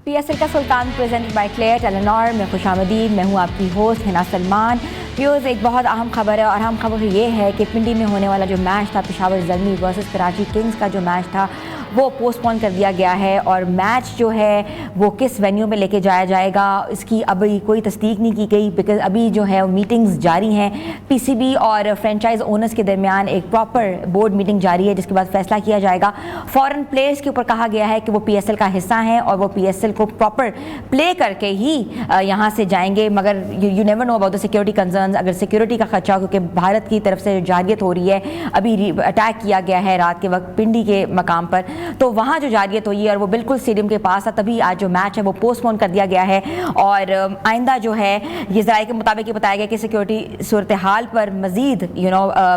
PSL का सुल्तान presented by clear Telenor में खुशामदीद। मैं हूँ आपकी होस्ट हिना सलमान। व्यूअर्स, एक बहुत अहम खबर है और अहम खबर ये है कि पिंडी में होने वाला जो मैच था पेशावर ज़ल्मी वर्सेस कराची किंग्स का जो मैच था वो पोस्टपोन कर दिया गया है और मैच जो है वो किस वेन्यू में लेके जाया जाएगा इसकी अभी कोई तस्दीक नहीं की गई, बिकॉज अभी जो है मीटिंग्स जारी हैं PCB और फ्रेंचाइज ओनर्स के दरमियान। एक प्रॉपर बोर्ड मीटिंग जारी है जिसके बाद फैसला किया जाएगा। फॉरेन प्लेयर्स के ऊपर कहा गया है कि वो PSL का हिस्सा हैं और वो PSL को प्रॉपर प्ले करके ही यहाँ से जाएंगे, मगर you never know about the security concerns. अगर सिक्योरिटी का खर्चा, क्योंकि भारत की तरफ से जारियत हो रही है, अभी अटैक किया गया है रात के वक्त पिंडी के मकाम पर, तो वहाँ जो जारियत हुई है और वो बिल्कुल स्टेडियम के पास था, तभी आज जो मैच है वो पोस्टपोन कर दिया गया है। और आइंदा जो है ये ज़राए के मुताबिक ये बताया गया कि सिक्योरिटी सूरत हाल पर मज़ीद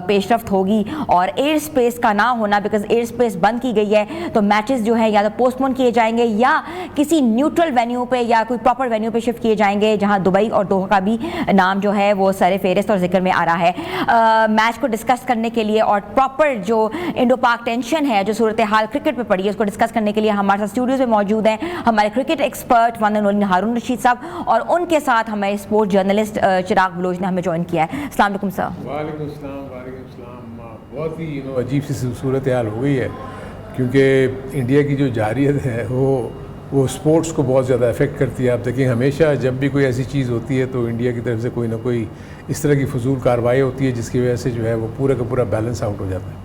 पेशरफ्त होगी और एयर स्पेस का ना होना, बिकॉज एयर स्पेस बंद की गई है, तो मैचेस जो है या तो पोस्टपोन किए जाएंगे या किसी न्यूट्रल वेन्यू पे या कोई प्रॉपर वेन्यू पे शिफ्ट किए जाएंगे, जहाँ दुबई और दोहा का भी नाम जो है वो सर फेहरिस्त और जिक्र में आ रहा है। मैच को डिस्कस करने के लिए और प्रॉपर जो इंडो पाक टेंशन है, जो सूरत हाल क्रिकेट पे पड़ी है, उसको डिस्कस करने के लिए हमारे साथ स्टूडियोज में मौजूद हैं हमारे cricket expert one and only Haroon Rashid sahab, और उनके साथ हमारे स्पोर्ट जर्नलिस्ट चिराग बलोच ने हमें ज्वाइन किया है। अस्सलाम वालेकुम सर। वालेकुम सलाम। बहुत ही अजीब सी सूरत हाल हो गई है, क्योंकि इंडिया की जो जारियत है वो स्पोर्ट्स को बहुत ज़्यादा अफेक्ट करती है। आप देखिए, हमेशा जब भी कोई ऐसी चीज़ होती है तो इंडिया की तरफ से कोई ना कोई इस तरह की फजूल कार्रवाई होती है जिसकी वजह से जो है वो पूरा का पूरा बैलेंस आउट हो जाता है।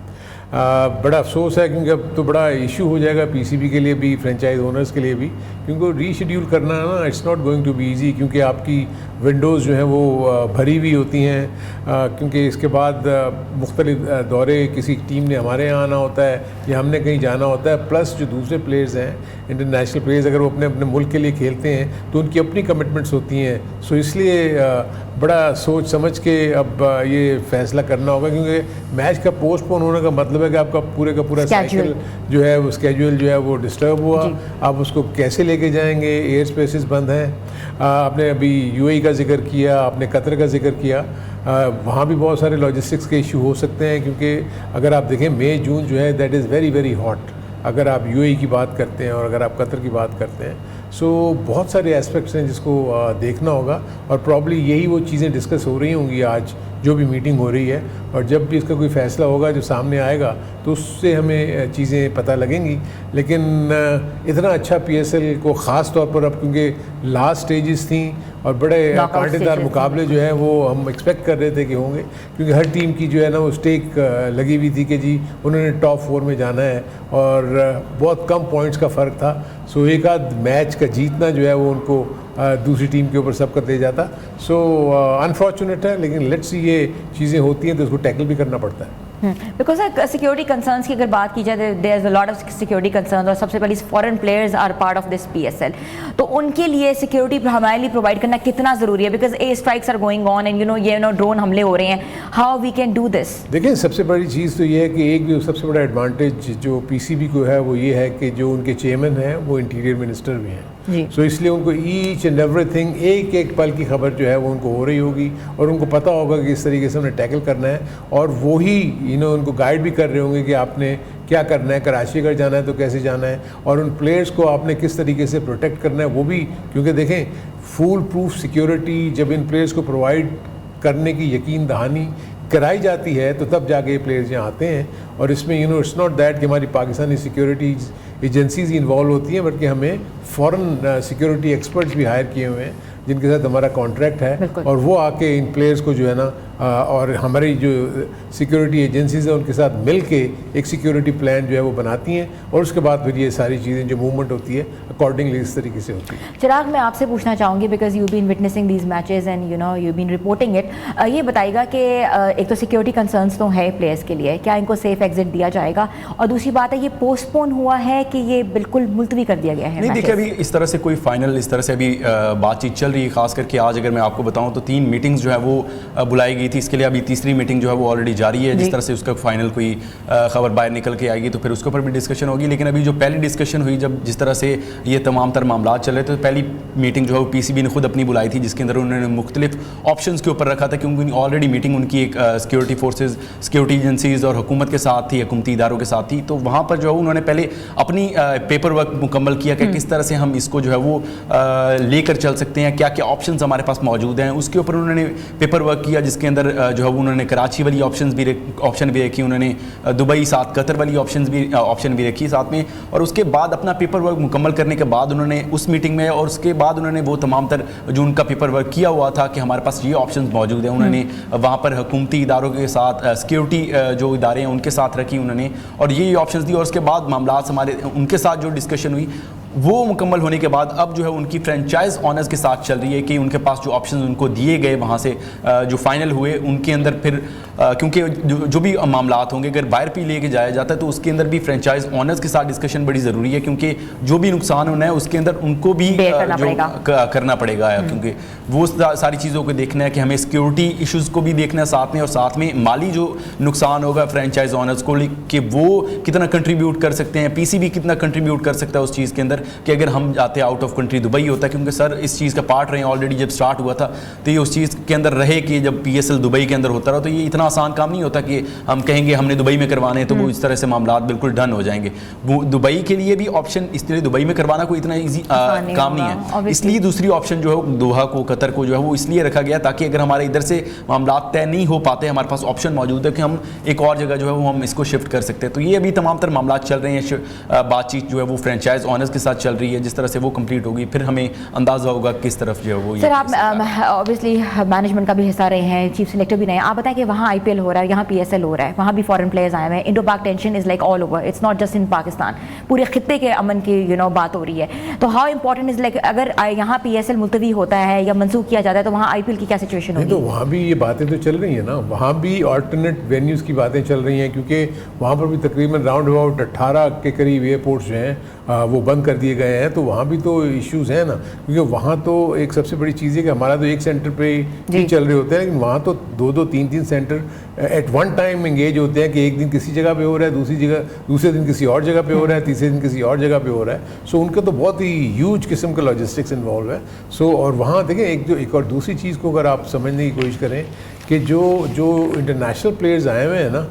बड़ा अफसोस है, क्योंकि अब तो बड़ा इशू हो जाएगा PCB के लिए भी, फ्रेंचाइज ओनर्स के लिए भी, क्योंकि रीशेड्यूल करना ना it's not going to be easy, क्योंकि आपकी विंडोज़ जो हैं वो भरी हुई होती हैं, क्योंकि इसके बाद मुख्तलिफ दौरे किसी टीम ने हमारे यहाँ आना होता है या हमने कहीं जाना होता है, प्लस जो दूसरे प्लेयर्स हैं इंटरनेशनल प्लेयर्स, अगर वो अपने अपने मुल्क के लिए खेलते हैं तो उनकी अपनी कमिटमेंट्स होती हैं। सो इसलिए बड़ा सोच समझ के अब ये फ़ैसला करना होगा, क्योंकि मैच का पोस्टपोन होने का मतलब है कि आपका पूरे का पूरा साइकिल जो है वो स्केड्यूल जो है वो डिस्टर्ब हुआ। आप उसको कैसे लेके जाएंगे? एयर स्पेसेस बंद हैं। आपने अभी UAE का जिक्र किया, आपने कतर का जिक्र किया, वहाँ भी बहुत सारे लॉजिस्टिक्स के इशू हो सकते हैं, क्योंकि अगर आप देखें मई जून जो है that is very very hot, अगर आप UAE की बात करते हैं और अगर आप कतर की बात करते हैं। सो बहुत सारे एस्पेक्ट्स हैं जिसको देखना होगा और प्रॉब्ली यही वो चीज़ें डिस्कस हो रही होंगी आज जो भी मीटिंग हो रही है, और जब भी इसका कोई फ़ैसला होगा जो सामने आएगा तो उससे हमें चीज़ें पता लगेंगी। लेकिन इतना अच्छा PSL को ख़ास तौर पर अब, क्योंकि लास्ट स्टेजेस थी और बड़े कांटेदार मुकाबले जो हैं वो हम एक्सपेक्ट कर रहे थे कि होंगे, क्योंकि हर टीम की जो है ना वो स्टेक लगी हुई थी कि जी उन्होंने टॉप 4 में जाना है और बहुत कम पॉइंट्स का फ़र्क था। सो एक आध मैच का जीतना जो है वो उनको दूसरी टीम के ऊपर सबका दे जाता। सो अनफॉर्चुनेट है, लेकिन लेट्स सी, ये चीज़ें होती हैं तो उसको टैकल भी करना पड़ता है। बिकॉज सिक्योरिटी कंसर्न्स की अगर बात की जाए, there is a lot of security concerns, और सबसे पहले foreign players are part of this PSL, तो उनके लिए सिक्योरिटी हमारे लिए प्रोवाइड करना कितना ज़रूरी है? Because air strikes are going on and drone हमले हो रहे हैं, how we can do this? देखिए, सबसे बड़ी चीज़ तो ये है कि एक जो सबसे बड़ा एडवांटेज जो PCB को है वो ये है कि जो उनके चेयरमैन हैं वो इंटीरियर मिनिस्टर भी हैं। सो इसलिए उनको ईच एंड एवरीथिंग, एक एक पल की खबर जो है वो उनको हो रही होगी और उनको पता होगा कि इस तरीके से उन्हें टैकल करना है, और वही उनको गाइड भी कर रहे होंगे कि आपने क्या करना है, कराची अगर जाना है तो कैसे जाना है, और उन प्लेयर्स को आपने किस तरीके से प्रोटेक्ट करना है वो भी, क्योंकि देखें फुल प्रूफ सिक्योरिटी जब इन प्लेयर्स को प्रोवाइड करने की यकीन दहानी कराई जाती है तो तब जाके ये प्लेयर्स यहाँ आते हैं। और इसमें इट्स नॉट दैट कि हमारी पाकिस्तानी सिक्योरिटीज़ एजेंसीज इन्वॉल्व होती हैं, बल्कि हमें फॉरेन सिक्योरिटी एक्सपर्ट्स भी हायर किए हुए हैं जिनके साथ हमारा कॉन्ट्रैक्ट है, और वो आके इन प्लेयर्स को जो है ना और हमारी जो सिक्योरिटी एजेंसीज हैं उनके साथ मिल के एक सिक्योरिटी प्लान जो है वो बनाती हैं, और उसके बाद फिर ये सारी चीज़ें जो मूवमेंट होती है अकॉर्डिंगली इस तरीके से होती है। चिराग, मैं आपसे पूछना चाहूँगी, because you been witnessing these matches and you been reporting it, ये बताइएगा कि एक तो सिक्योरिटी कंसर्न्स तो है प्लेयर्स के लिए, क्या इनको सेफ एग्जिट दिया जाएगा, और दूसरी बात है ये पोस्टपोन हुआ है कि ये बिल्कुल मुलतवी कर दिया गया है? नहीं, देखिए अभी इस तरह से कोई फाइनल इस तरह से अभी बातचीत चल रही سیکریٹری خاص کر کے آج اگر میں آپ کو بتاؤں تو 3 میٹنگز جو ہے وہ بلائی گئی تھی. اس کے لیے ابھی تیسری میٹنگ جو ہے وہ آلریڈی جاری ہے. جس طرح سے اس کا فائنل کوئی خبر باہر نکل کے آئے گی تو پھر اس کے اوپر بھی ڈسکشن ہوگی. لیکن ابھی جو پہلی ڈسکشن ہوئی جس طرح سے یہ تمام تر معاملات چل رہے تھے, تو پہلی میٹنگ جو ہے وہ پی سی بی نے خود اپنی بلائی تھی, جس کے اندر انہوں نے مختلف آپشنس کے اوپر رکھا تھا, کیونکہ آلریڈی میٹنگ ان کی ایک سیکورٹی فورسز, سیکورٹی ایجنسیز اور حکومت کے ساتھ تھی, حکومتی اداروں کے ساتھ تھی. تو وہاں پر جو ہے انہوں نے پہلے اپنی پیپر ورک مکمل کیا کہ کس طرح سے ہم اس کو جو ہے وہ لے کر چل سکتے ہیں, کیا کیا آپشنز ہمارے پاس موجود ہیں. اس کے اوپر انہوں نے پیپر ورک کیا, جس کے اندر جو ہے انہوں نے کراچی والی آپشن بھی رکھی, انہوں نے دبئی ساتھ قطر والی آپشن بھی رکھی ساتھ میں. اور اس کے بعد اپنا پیپر ورک مکمل کرنے کے بعد انہوں نے اس میٹنگ میں, اور اس کے بعد انہوں نے وہ تمام تر جو ان کا پیپر ورک کیا ہوا تھا کہ ہمارے پاس یہ آپشنز موجود ہیں, انہوں نے وہاں پر حکومتی اداروں کے ساتھ, سیکورٹی جو ادارے ہیں ان کے ساتھ رکھی انہوں نے, اور یہ آپشنز دی. اور اس کے بعد معاملات ہمارے ان کے ساتھ جو ڈسکشن ہوئی وہ مکمل ہونے کے بعد اب جو ہے ان کی فرینچائز آنرز کے ساتھ چل رہی ہے کہ ان کے پاس جو آپشنز ان کو دیے گئے وہاں سے جو فائنل ہوئے ان کے اندر پھر کیونکہ جو بھی معاملات ہوں گے اگر باہر پہ لے کے جایا جاتا ہے تو اس کے اندر بھی فرینچائز آنرز کے ساتھ ڈسکشن بڑی ضروری ہے, کیونکہ جو بھی نقصان ہونا ہے اس کے اندر ان کو بھی کرنا پڑے گا, کیونکہ وہ ساری چیزوں کو دیکھنا ہے کہ ہمیں سیکورٹی ایشوز کو بھی دیکھنا ہے ساتھ میں, اور ساتھ میں مالی جو نقصان ہوگا فرینچائز آنرز کو کہ وہ کتنا کنٹریبیوٹ کر سکتے ہیں, پی سی بی کتنا کنٹریبیوٹ کر سکتا ہے اس چیز کے اندر کہ اگر ہم جاتے ہیں آؤٹ آف کنٹری دبئی ہوتا ہے, کیونکہ سر اس چیز کا پارٹ رہے ہیں آلریڈی جب سٹارٹ ہوا تھا تو یہ اس چیز کے اندر رہے کہ جب پی ایس ایل دبئی کے اندر ہوتا رہا تو یہ اتنا آسان کام نہیں ہوتا کہ ہم کہیں گے ہم نے دبئی میں کروانے ہیں تو وہ اس طرح سے معاملات بالکل ڈن ہو جائیں گے. وہ دبئی کے لیے بھی آپشن اس طرح دبئی میں کروانا کوئی اتنا ایزی کام نہیں ہے, اس لیے دوسری آپشن جو ہے دوحہ کو, قطر کو جو ہے وہ اس لیے رکھا گیا تاکہ اگر ہمارے ادھر سے معاملات طے نہیں ہو پاتے ہمارے پاس آپشن موجود ہے کہ ہم ایک اور جگہ جو ہے وہ ہم اس کو شفٹ کر سکتے ہیں. تو یہ ابھی تمام تر معاملات چل رہے ہیں, بات چیت جو ہے وہ فرینچائز آنرز کے ساتھ چل رہی ہے. جس طرح سے وہ کمپلیٹ ہوگی پھر ہمیں اندازہ ہوگا کس طرف جو ہے وہ. سر آپ اوبیسلی مینجمنٹ کا بھی حصہ رہے ہیں, چیف سلیکٹر بھی رہے ہیں, آپ بتائیں کہ وہاں آئی پی ایل ہو رہا ہے, یہاں پی ایس ایل ہو رہا ہے, وہاں بھی فارن پلیئرز آئے ہوئے ہیں, Indo Pak tension is like all over, it's not just in Pakistan, پورے خطے کے امن کی بات ہو رہی ہے. تو ہاؤ امپورٹنٹ از لائک اگر یہاں پی ایس ایل ملتوی ہوتا ہے یا منسوخ کیا جاتا ہے تو وہاں آئی پی ایل کی کیا سچویشن ہوگی؟ تو وہاں بھی یہ باتیں تو چل رہی ہیں نا, وہاں بھی آلٹرنیٹ وینیوز کی باتیں چل رہی ہیں, کیونکہ وہاں پر بھی تقریباً راؤنڈ اباؤٹ 18 کے قریب ایئرپورٹس جو ہیں وہ بند کر دیے گئے ہیں. تو وہاں بھی تو ایشوز ہیں نا, کیونکہ وہاں تو ایک سب سے بڑی چیز ہے کہ ہمارا تو ایک سینٹر پہ ہی چل رہے ہوتے ہیں, لیکن وہاں تو 2-2 3-3 centre at one time engage ہوتے ہیں کہ ایک دن کسی جگہ پہ ہو رہا ہے, دوسرے دن کسی اور جگہ پہ ہو رہا ہے, تیسرے دن کسی اور جگہ پہ ہو رہا ہے. سو ان کا تو بہت ہی ہیوج قسم کا لاجسٹکس انوالو ہے. سو اور وہاں دیکھیں ایک اور دوسری چیز کو اگر آپ سمجھنے کی کوشش کریں کہ جو انٹرنیشنل پلیئرز آئے ہوئے ہیں نا,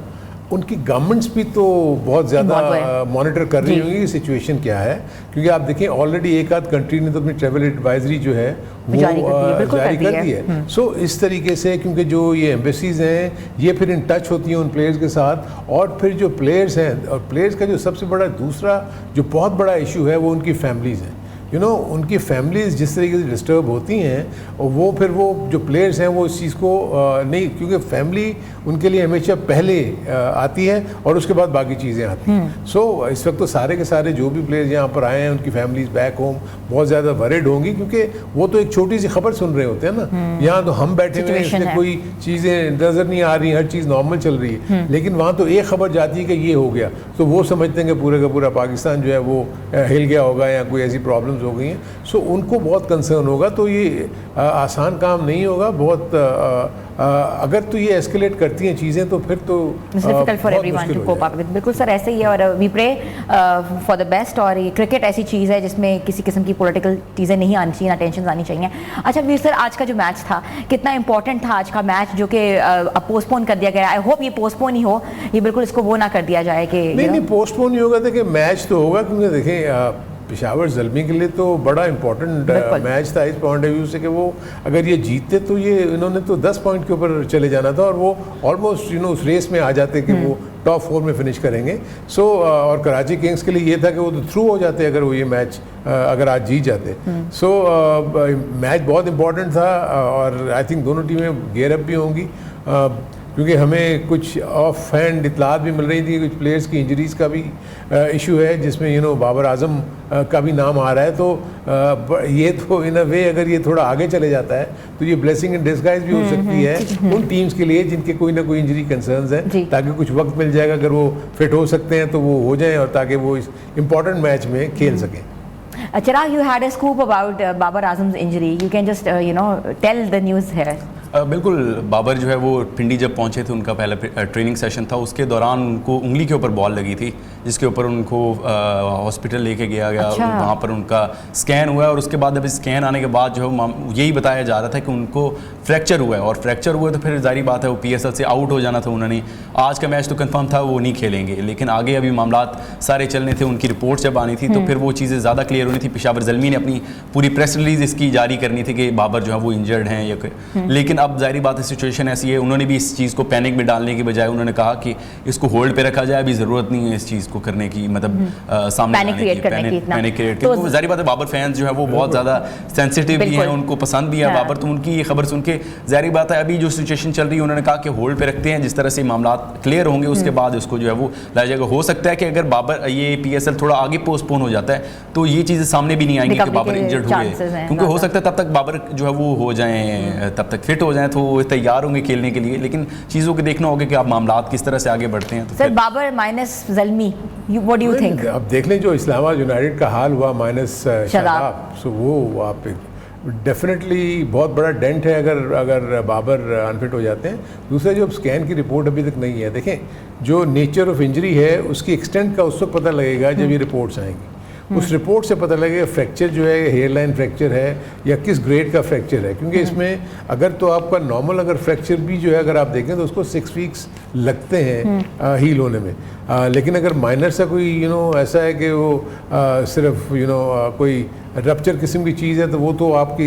ان کی گورنمنٹس بھی تو بہت زیادہ مانیٹر کر رہی ہوں گی سچویشن کیا ہے, کیونکہ آپ دیکھیں آلریڈی ایک آدھ کنٹری نے تو اپنی ٹریول ایڈوائزری جو ہے وہ جاری کر دی ہے. سو اس طریقے سے کیونکہ جو یہ ایمبیسیز ہیں یہ پھر ان ٹچ ہوتی ہیں ان پلیئرز کے ساتھ, اور پھر جو پلیئرز ہیں, اور پلیئرز کا جو سب سے بڑا دوسرا جو بہت بڑا ایشو ہے وہ ان کی فیملیز ہیں. ان کی فیملیز جس طریقے سے ڈسٹرب ہوتی ہیں, وہ پھر وہ جو پلیئرز ہیں وہ اس چیز کو نہیں, کیونکہ فیملی ان کے لیے ہمیشہ پہلے آتی ہے اور اس کے بعد باقی چیزیں آتی ہیں. سو اس وقت تو سارے کے سارے جو بھی پلیئرز یہاں پر آئے ہیں ان کی فیملیز بیک ہوم بہت زیادہ ورڈ ہوں گی, کیونکہ وہ تو ایک چھوٹی سی خبر سن رہے ہوتے ہیں نا. یہاں تو ہم بیٹھے ہوئے ہیں, اس میں کوئی چیزیں نظر نہیں آ رہی, ہر چیز نارمل چل رہی ہے, لیکن وہاں تو ایک خبر جاتی ہے کہ یہ ہو گیا تو وہ سمجھتے ہیں کہ پورے کا پورا پاکستان جو ہے وہ ہل گیا ہوگا یا کوئی ایسی پرابلم ہو گئی ہیں. سو ان کو بہت کنسرن ہوگا. تو یہ آسان کام نہیں ہوگا بہت, اگر تو یہ ایسکیلیٹ کرتی ہیں چیزیں تو پھر تو difficult for everyone to cope up with. بالکل سر ایسے ہی ہے, اور وی پرے فار دا بیسٹ. اور یہ کرکٹ ایسی چیز ہے جس میں کسی قسم کی پولیٹیکل چیزیں نہیں آنی چاہیے, نہ ٹینشنز آنی چاہیے. اچھا ویر سر, آج کا جو میچ تھا کتنا امپورٹنٹ تھا آج کا میچ, جو کہ اب پوسٹ پون کر دیا گیا. آئی ہوپ یہ پوسٹ پون ہی ہو, یہ بالکل اس کو وہ نہ کر دیا جائے کہ نہیں پوسٹ پون نہیں ہوگا. دیکھیں میچ تو ہوگا, کیونکہ دیکھیں پشاور زلمی کے لیے تو بڑا امپورٹنٹ میچ تھا اس پوائنٹ آف ویو سے کہ وہ اگر یہ جیتتے تو یہ انہوں نے تو 10 پوائنٹ کے اوپر چلے جانا تھا, اور وہ آلموسٹ اس ریس میں آ جاتے کہ وہ ٹاپ 4 میں فنش کریں گے. سو اور کراچی کنگز کے لیے یہ تھا کہ وہ تو تھرو ہو جاتے اگر وہ یہ میچ اگر آج جیت جاتے. سو میچ بہت امپورٹنٹ تھا, اور آئی تھنک دونوں ٹیمیں گیئر اپ بھی ہوں گی, کیونکہ ہمیں کچھ آف ہینڈ اطلاعات بھی مل رہی تھی, کچھ پلیئرز کی انجریز کا بھی ایشو ہے جس میں بابر اعظم کا بھی نام آ رہا ہے. تو یہ تو ان اے وے اگر یہ تھوڑا آگے چلے جاتا ہے تو یہ بلیسنگ ان ڈسگائز بھی ہو سکتی ہے ان ٹیمز کے لیے جن کے کوئی نہ کوئی انجری کنسرنز ہیں, تاکہ کچھ وقت مل جائے گا اگر وہ فٹ ہو سکتے ہیں تو وہ ہو جائیں, اور تاکہ وہ اس امپورٹنٹ میچ میں کھیل سکیں. Chirag, you had a scoop about Babar Azam's injury. You can just tell the news here. बिल्कुल, बाबर जो है वो पिंडी जब पहुंचे थे, उनका पहला ट्रेनिंग सेशन था, उसके दौरान उनको उंगली के ऊपर बॉल लगी थी, जिसके ऊपर उनको हॉस्पिटल लेके गया गया। अच्छा। वहाँ पर उनका स्कैन हुआ और उसके बाद अभी स्कैन आने के बाद जो है यही बताया जा रहा था कि उनको फ्रैक्चर हुआ है, और फ्रैक्चर हुआ तो फिर जाहिर बात है वो PSL से आउट हो जाना था उन्होंने। आज का मैच तो कंफर्म था वो नहीं खेलेंगे, लेकिन आगे अभी मामलात सारे चलने थे। उनकी रिपोर्ट जब आनी थी तो फिर वो चीज़ें ज़्यादा क्लियर होनी थी। पेशावर ज़ल्मी ने अपनी पूरी प्रेस रिलीज इसकी जारी करनी थी कि बाबर जो है वो इंजर्ड हैं या, लेकिन अब जाहिर बात है सिचुएशन ऐसी है, उन्होंने भी इस चीज़ को पैनिक में डालने की बजाय उन्होंने कहा कि इसको होल्ड पे रखा जाए, अभी ज़रूरत नहीं है इस चीज़ को करने की, मतलब सामने पैनिक क्रिएट करने की इतना। पैनिक क्रिएट करने, जाहिर बात है बाबर फैंस जो है वो बहुत ज़्यादा सेंसिटिव भी हैं, उनको पसंद भी है बाबर, तो उनकी ये खबर सुन के जाहिर बात है अभी जो सिचुएशन चल रही है उन्होंने कहा कि होल्ड पे रखते हैं, जिस तरह से मामला क्लियर होंगे उसके बाद उसको जो है वो लाया जाएगा। हो सकता है कि अगर बाबर ये PSL थोड़ा आगे पोस्टपोन हो जाता है तो ये चीज़ें सामने भी नहीं आएंगी कि बाबर इंजर्ड हुए, क्योंकि हो सकता है तब तक बाबर जो है वो हो जाएं, तब तक फिट हो जाएं तो तैयार होंगे खेलने के लिए, लेकिन चीज़ों को देखना होगा कि आप मामलात किस तरह से आगे बढ़ते हैं। तो sir Babar minus Zalmi, what do you think? अब देख लें जो इस्लामाबाद यूनाइटेड का हाल हुआ माइनस शादाब, सो वो आप डेफिनेटली बहुत बड़ा डेंट है अगर बाबर अनफिट हो जाते हैं। दूसरा जो स्कैन की रिपोर्ट अभी तक नहीं है, देखें जो नेचर ऑफ इंजरी है उसकी एक्सटेंट का उस वक्त पता लगेगा जब ये रिपोर्ट्स आएंगी। उस रिपोर्ट से पता लगेगा फ्रैक्चर जो है हेयर लाइन फ्रैक्चर है या किस ग्रेड का फ्रैक्चर है, क्योंकि इसमें अगर तो आपका नॉर्मल अगर फ्रैक्चर भी जो है अगर आप देखें तो उसको 6 वीक्स लगते हैं हील होने में, लेकिन अगर माइनर सा कोई ऐसा है कि वो सिर्फ कोई रप्चर किस्म की चीज़ है तो वो तो आपकी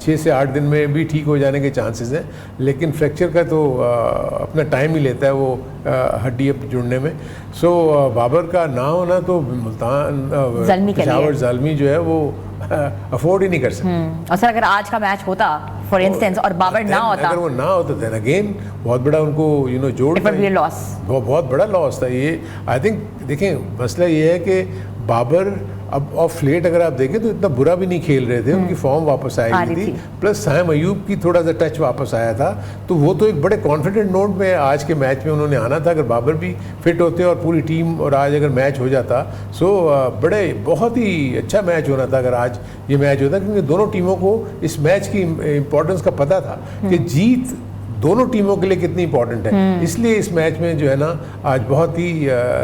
6 से 8 दिन में भी ठीक हो जाने के चांसेस हैं, लेकिन फ्रैक्चर का तो अपना टाइम ही लेता है वो हड्डी जुड़ने में। सो बाबर का ना होना तो मुल्तान पेशावर ज़ल्मी जो है वो अफोर्ड ही नहीं कर सकते। और सर अगर आज का मैच होता फॉर इंस्टेंस और बाबर ना होता, अगर वो ना होता देन अगेन बहुत बड़ा उनको जोड़ लॉस, बहुत बड़ा लॉस था ये। आई थिंक देखें मसला ये है कि बाबर अब ऑफ लेट अगर आप देखें तो इतना बुरा भी नहीं खेल रहे थे, उनकी फॉर्म वापस आई थी, प्लस साइम अयूब की थोड़ा सा टच वापस आया था, तो वो तो एक बड़े कॉन्फिडेंट नोट में आज के मैच में उन्होंने आना था। अगर बाबर भी फिट होते और पूरी टीम और आज अगर मैच हो जाता सो बहुत ही अच्छा मैच होना था अगर आज ये मैच होता, क्योंकि दोनों टीमों को इस मैच की इम्पोर्टेंस का पता था कि जीत दोनों टीमों के लिए कितनी इंपॉर्टेंट है। इसलिए इस मैच में जो है ना आज बहुत ही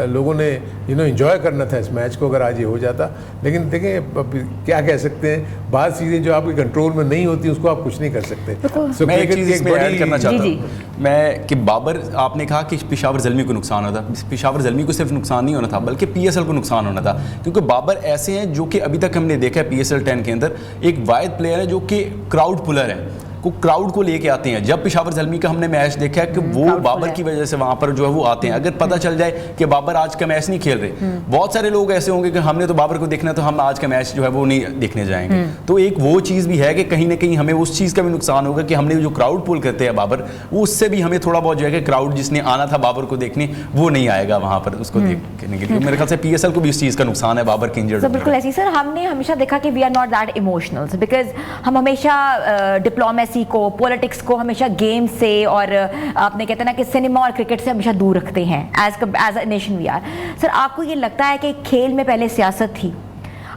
लोगों ने एंजॉय करना था इस मैच को अगर आज ये हो जाता, लेकिन देखें अब क्या कह सकते हैं, बाद चीज़ें जो आपके कंट्रोल में नहीं होती उसको आप कुछ नहीं कर सकते। मैं एक चीज़ इसमें ऐड करना चाहता हूँ मैं कि बाबर, आपने कहा कि पेशावर ज़ल्मी को नुकसान होता, पेशावर ज़ल्मी को सिर्फ नुकसान नहीं होना था बल्कि PSL को नुकसान होना था, क्योंकि बाबर ऐसे हैं जो कि अभी तक हमने देखा है PSL 10 के अंदर एक वाहिद प्लेयर है जो कि क्राउड पुलर है, को क्राउड को लेके आते हैं। जब पेशावर ज़ल्मी का हमने मैच देखा है कि वो बाबर की वजह से वहाँ पर जो है वो आते हैं। अगर पता चल जाए कि बाबर आज का मैच नहीं खेल रहे, बहुत सारे लोग ऐसे होंगे कि हमने तो बाबर को देखना तो हम आज का मैच जो है वो नहीं देखने जाएंगे। तो एक वो चीज़ भी है कि कहीं ना कहीं हमें उस चीज़ का भी नुकसान होगा कि हमने जो क्राउड पुल करते हैं बाबर, वो उससे भी हमें थोड़ा बहुत जो है कि क्राउड जिसने आना था बाबर को देखने वो नहीं आएगा वहाँ पर उसको देखने के लिए। मेरे ख्याल से PSL को भी इस चीज़ का नुकसान है बाबर के इंजर्ड। बिल्कुल ऐसी सर, हमने हमेशा देखा कि we are not that emotional because हम हमेशा डिप्लोमेसी को, पॉलिटिक्स को हमेशा गेम से और आपने कहते हैं ना कि सिनेमा और क्रिकेट से हमेशा दूर रखते हैं as a nation we are. Sir आपको ये लगता है कि खेल में पहले सियासत थी,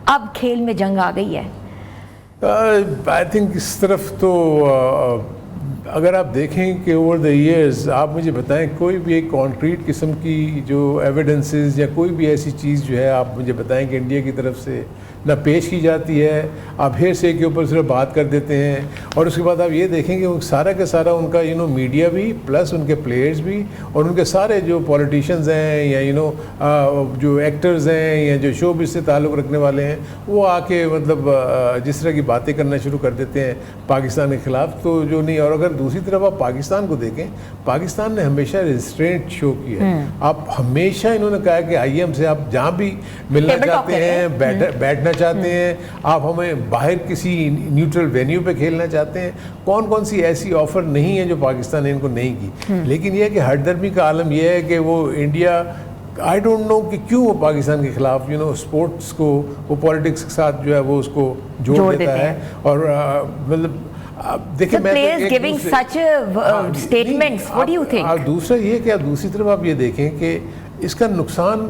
अब खेल में जंग आ गई है? आई थिंक इस तरफ तो अगर आप देखें कि ओवर द ईयर्स आप मुझे बताएं कोई भी एक कॉन्क्रीट किस्म की जो एविडेंसेस या कोई भी ऐसी चीज़ जो है आप मुझे बताएं कि इंडिया की तरफ से ना पेश की जाती है, आप हेरसे के ऊपर सिर्फ बात कर देते हैं। और उसके बाद आप ये देखेंगे वो सारा का सारा उनका मीडिया भी प्लस उनके प्लेयर्स भी और उनके सारे जो पॉलिटिशियंस हैं या जो एक्टर्स हैं या जो शोबिज़ से ताल्लुक़ रखने वाले हैं वो आके मतलब जिस तरह की बातें करना शुरू कर देते हैं पाकिस्तान के ख़िलाफ़, तो जो नहीं। और अगर दूसरी तरफ आप पाकिस्तान को देखें, पाकिस्तान ने हमेशा रिस्ट्रेंट शो किया है। आप हमेशा इन्होंने कहा कि आइए हमसे आप जहाँ भी मिलना चाहते हैं, बैठना चाहते हैं, आप हमें बाहर किसी न्यूट्रल वेन्यू पे खेलना चाहते हैं। कौन कौन सी ऐसी ऑफ़र नहीं है जो पाकिस्तान ने इनको नहीं की। लेकिन यह है कि हरदर्मी का आलम यह है कि वो इंडिया आई डोंट नो कि क्यों वो पाकिस्तान के खिलाफ स्पोर्ट्स को वो पॉलिटिक्स के साथ जो है वो उसको जोड़ देता है। और मतलब देखिए दूसरा ये कि आप दूसरी तरफ आप ये देखें कि इसका नुकसान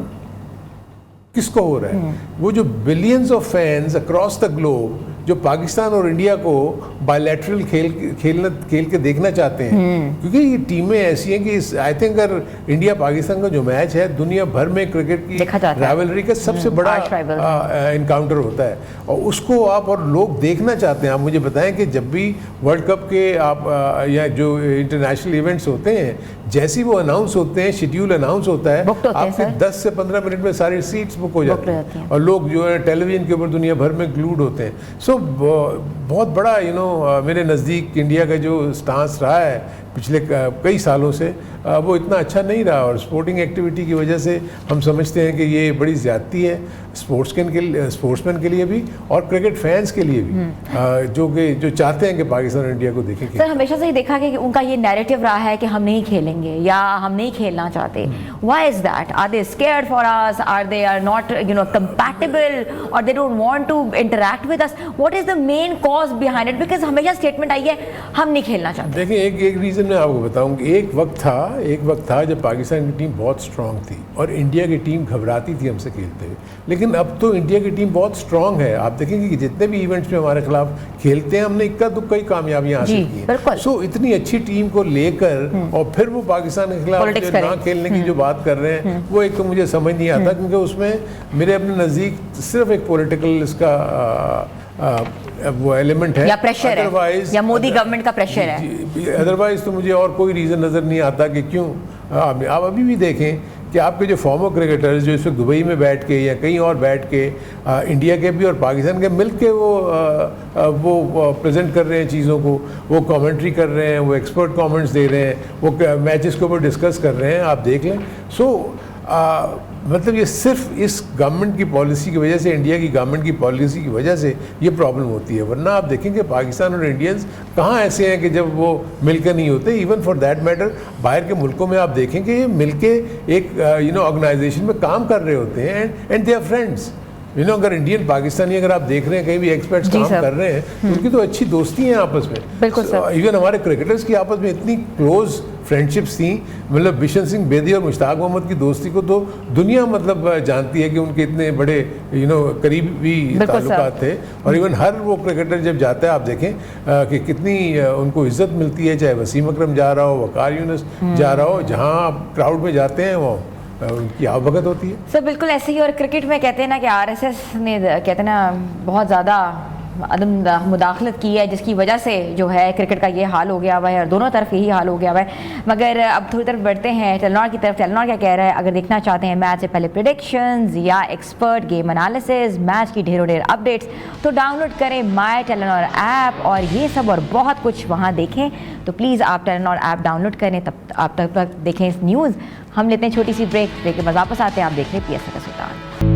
किसको हो रहा है? वो जो billions of fans across the globe जो पाकिस्तान और इंडिया को बायलैटरल खेल के देखना चाहते हैं, क्योंकि ये टीमें ऐसी हैं कि आई थिंक अगर इंडिया पाकिस्तान का जो मैच है दुनिया भर में क्रिकेट की राइवलरी का सबसे बड़ा इनकाउंटर होता है, और उसको आप और लोग देखना चाहते हैं। आप मुझे बताएं कि जब भी वर्ल्ड कप के आप या जो इंटरनेशनल इवेंट्स होते हैं, जैसे वो अनाउंस होते हैं, शेड्यूल अनाउंस होता है, आपके 10 से 15 मिनट में सारी सीट्स बुक हो जाती हैं और लोग जो है टेलीविजन के ऊपर दुनिया भर में ग्लूड होते हैं। सो बहुत बड़ा मेरे नज़दीक इंडिया का जो स्टांस रहा है पिछले कई सालों से, वो इतना अच्छा नहीं रहा, और स्पोर्टिंग एक्टिविटी की वजह से हम समझते हैं कि ये बड़ी ज़्यादती है स्पोर्ट्समैन के लिए भी और क्रिकेट फैंस के लिए भी, जो चाहते हैं कि पाकिस्तान और इंडिया को देखें। सर हमेशा से ही देखा कि उनका ये नैरेटिव रहा है कि हम नहीं खेलेंगे या हम नहीं खेलना चाहते। Why is that? Are they scared for us? Are they are not compatible और they don't want to interact with us? What is the main cause behind it? Because हमेशा स्टेटमेंट आई है हम नहीं खेलना चाहते। देखिए एक रीज़न मैं आपको बताऊं कि एक वक्त था जब पाकिस्तान की टीम बहुत स्ट्रांग थी और इंडिया की टीम घबराती थी हमसे खेलते हुए, लेकिन अब तो इंडिया की टीम बहुत स्ट्रांग है। आप देखेंगे कि जितने भी इवेंट्स में हमारे खिलाफ खेलते हैं, हमने इक्का दुक्का ही कामयाबियां हासिल की हैं। सो इतनी अच्छी टीम को लेकर और फिर वो पाकिस्तान के खिलाफ ना खेलने की जो बात कर रहे हैं, वो एक तो मुझे समझ नहीं आता, क्योंकि उसमें मेरे अपने नज़दीक सिर्फ एक पॉलिटिकल इसका वो एलिमेंट है या प्रेशर है या मोदी गवर्नमेंट का प्रेशर है। अदरवाइज तो मुझे और कोई रीज़न नज़र नहीं आता कि क्यों। आप अभी भी देखें कि आपके जो फॉर्मर क्रिकेटर्स जो इस वक्त दुबई में बैठ के या कहीं और बैठ के इंडिया के भी और पाकिस्तान के मिल के वो प्रेजेंट कर रहे हैं चीज़ों को, वो कमेंट्री कर रहे हैं, वो एक्सपर्ट कमेंट्स दे रहे हैं, वो मैचेस के ऊपर डिस्कस कर रहे हैं, आप देख लें। सो मतलब ये सिर्फ इस गवर्नमेंट की पॉलिसी की वजह से, इंडिया की गवर्नमेंट की पॉलिसी की वजह से ये प्रॉब्लम होती है, वरना आप देखेंगे पाकिस्तान और इंडियंस कहाँ ऐसे हैं कि जब वो मिलकर नहीं होते। इवन फॉर दैट मैटर बाहर के मुल्कों में आप देखेंगे ये मिलके एक ऑर्गेनाइजेशन में काम कर रहे होते हैं एंड दे आर फ्रेंड्स। अगर इंडियन पाकिस्तानी अगर आप देख रहे हैं कहीं भी एक्सपर्ट्स काम कर रहे हैं तो उनकी तो अच्छी दोस्ती है आपस में। बिल्कुल सर। इवन हमारे क्रिकेटर्स की आपस में इतनी क्लोज फ्रेंडशिप्स थी, मतलब बिशन सिंह बेदी और मुश्ताक मोहम्मद की दोस्ती को तो दुनिया मतलब जानती है कि उनके इतने बड़े करीबी ताल्लुकात थे। और इवन हर वो क्रिकेटर जब जाता है आप देखें कि कितनी उनको इज्जत मिलती है, चाहे वसीम अकरम जा रहा हो, वकार यूनुस जा रहा हो, जहाँ आप क्राउड में जाते हैं वो उनकी आवभगत होती है। सर बिल्कुल ऐसे ही। और क्रिकेट में कहते हैं ना कि आरएसएस ने कहते हैं ना बहुत ज़्यादा अदम मुदाखलत की है, जिसकी वजह से जो है क्रिकेट का ये हाल हो गया हुआ है और दोनों तरफ यही हाल हो गया हुआ है। मगर अब थोड़ी तरफ बढ़ते हैं टेलीनॉर की तरफ। टेलीनॉर क्या कह रहा है? अगर देखना चाहते हैं मैच से पहले प्रेडिक्शंस या एक्सपर्ट गेम एनालिसिस, मैच की ढेरों ढेर अपडेट्स, तो डाउनलोड करें माय टेलीनॉर ऐप और ये सब और बहुत कुछ वहाँ देखें। तो प्लीज़ आप टेलीनॉर ऐप डाउनलोड करें, तब आप तक देखें इस न्यूज़। हम लेते हैं छोटी सी ब्रेक के बाद वापस आते हैं। आप देख रहे हैं PSR का सुल्तान।